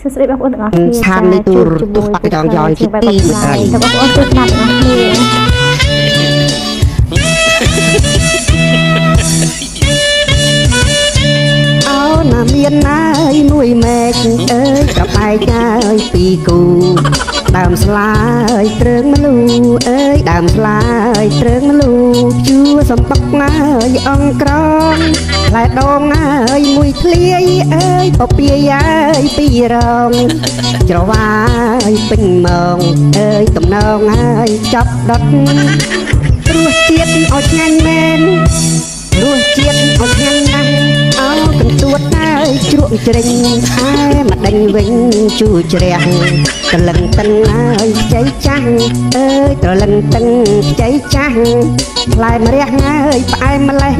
សួស្តីបងប្អូនទាំងអស់គ្នា ឆាននៃទូរទស្សន៍បាក់ចង់យកជាទីមួយ តើបងប្អូនទស្សនាទាំងអស់គ្នាអោណាមានណាយមួយមែកអើយកំបែកអើយពីគូដើមស្លាយត្រឹងមលូអើយដើមស្លាយត្រឹងមលូជួសំបុកណាយអង្ក្រងផ្លែដងណាយមួយធ្លាយអើយពពាយអើយពីរងច្រវាយពេញម៉ងអើយតំណងអើយចាប់ដុតរសជាតិឲ្យឆ្ងាញ់មែនរសជាតិឲ្យឆ្ងាញ់ណាស់អោកន្ទួតហើយជ្រក់ជ្រេញអែមកដេញវិញជូរជ្រះត្រលឹងតឹងហើយខ្ចីចាស់អើយត្រលឹងតឹងខ្ចីចាស់ផ្លែម្រះហើយផ្អែមម្លេះ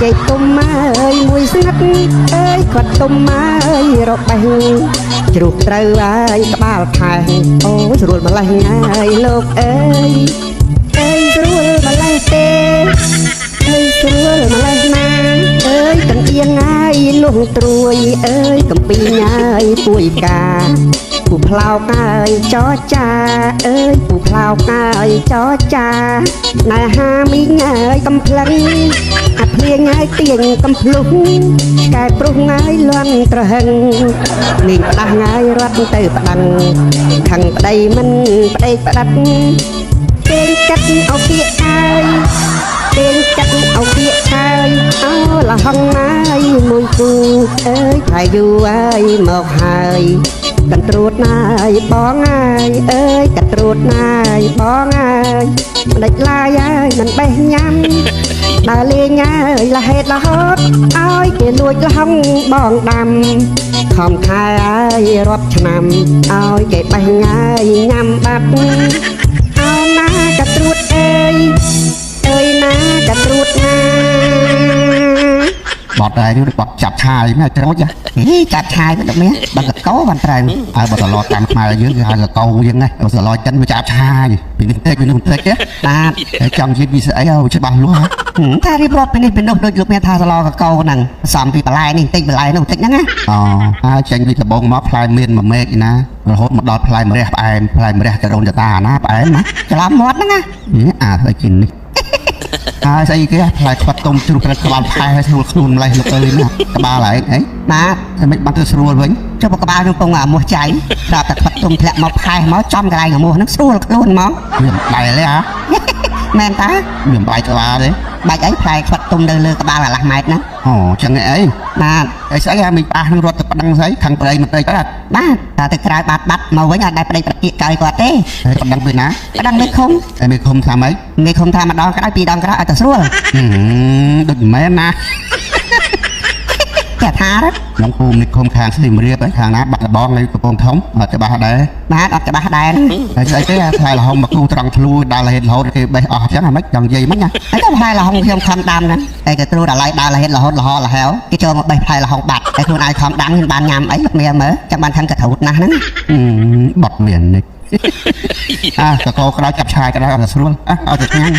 ចេកទុំហើយមួយស្និតអើយគាត់ទុំហើយរបេះជ្រុះត្រូវហើយក្បាលខែអូយស្រួលម្លេះហើយលោកអើយស្រួលម្លេះទេស្រួលម្លេះណាអើយកណ្ដៀងហើយលុះត្រួយអើយកំពីញ៉ាយពួយកាពូផ្លោកហើយចរចាអើយពូផ្លោកហើយចរចាណែហាមីងហើយកំភ្លឹងអាភ្លៀងហើយទៀងកំភ្លុះកែប្រុសហើយលន់ត្រហឹងមីងផ្ដាស់ហើយរត់ទៅប្តឹងខឹងប្តីមិនប្តីផ្ដាត់គេងកាត់អោពាកហើយពេងកាត់អោពាកហើយអោលហងហើយមួយគូអើយតែយូរហើយមកហើយកន្ត្រួតណាយបងហើយអើយកន្ត្រួតណាយបងហើយមិនដេចឡាយហើយមិនបេះញ៉ាំដើរលេងហើយលះហេតុលហត់ឲ្យគេលួចលហងបងដាំខំខែហើយរាប់ឆ្នាំឲ្យគេបេះញ៉ាយញ៉ាំបាត់អោណាកន្ត្រួតអើយណាកត្រួតណាបត់ដែរនេះបត់ចាប់ឆាយណាច្រូចចាប់ឆាយទៅដល់នេះបាត់កកោបានត្រូវហើយបត់សឡតាមខ្មែរយើងគឺហៅកកោយើងណាបត់សឡចិនវាចាប់ឆាយពីនេះតិចទេបាទចង់និយាយពីស្អីឲ្យច្បាស់លាស់ថារៀបរាប់ពីនេះពីនោះដូចលោកមានថាសឡកកោហ្នឹងសំពីបន្លែនេះតិចបន្លែនោះតិចហ្នឹងណាអូហើយចេញពីដំបងមកផ្លែមានមួយមេឃណារហូតមកដល់ផ្លែម្រះផ្អែមផ្លែម្រះចរូនចតាណាផ្អែមណាច្រឡំមាត់ហ្នឹងណាអាស្អីគេនេះហើយស្អីគេផ្លែខ្វាត់ទុំជ្រុះក្បាលផែស្រួលខ្លួនម្លេះលោកអើយណាក្បាលហើយអីបាទតែមិនបាត់ទៅស្រួលវិញចុះក្បាលនឹងពងអាមោះចៃប្រាប់តែខ្វាត់ទុំធ្លាក់មកផែមកចំកន្លែងអាមោះហ្នឹងស្រួលខ្លួនហ្មងមានបាយទេហ៎មែនតាមានបាយក្បាលទេបាច់អីផ្លែខ្វាត់ទុំនៅលើក្បាលអាឡះម៉ែត្រហ្នឹងអូចឹងអីបាទអីស្អីអាមីផ្អះនឹងរត់ទៅប្តឹងស្អីខាងប្តីមិនប្តីបាទតែទៅក្រៅបាត់មកវិញអត់ដែលប្តីប្រតិកឲ្យគាត់ទេប្តឹងពីណាប្តឹងមេឃុំមេឃុំថាម៉េចមេឃុំថាម្ដងក្រោយពីរដងក្រោយឲ្យតែស្រួលដូចមិនមែនណាតែថាក្នុងភូមិនិគមខាងស្រីមរៀបខាងណាបាត់លបងនៅកំពង់ធំអត់ច្បាស់ដែរបាទអត់ច្បាស់ដែរហើយស្អីទេផ្លែលហុងមកគូត្រង់ធ្លួដល់រហេតរហូតគេបេះអស់អញ្ចឹងអាម៉េចចង់និយាយមិនណាហើយតែផ្លែលហុងខ្ញុំខំដាំហ្នឹងតែគេត្រួតដល់ឡៃដល់រហេតរហូតលហលហែវគេចូលមកបេះផ្លែលហុងបាត់តែខ្លួនឯងខំដាំខ្ញុំបានញ៉ាំអីមានមើលចាំបានថឹងកត្រួតណាស់ហ្នឹងបត់មាននេះកកោក្រោយចាប់ឆាយក៏ដល់អត់ស្រួលឲ្យតែញ៉ាំ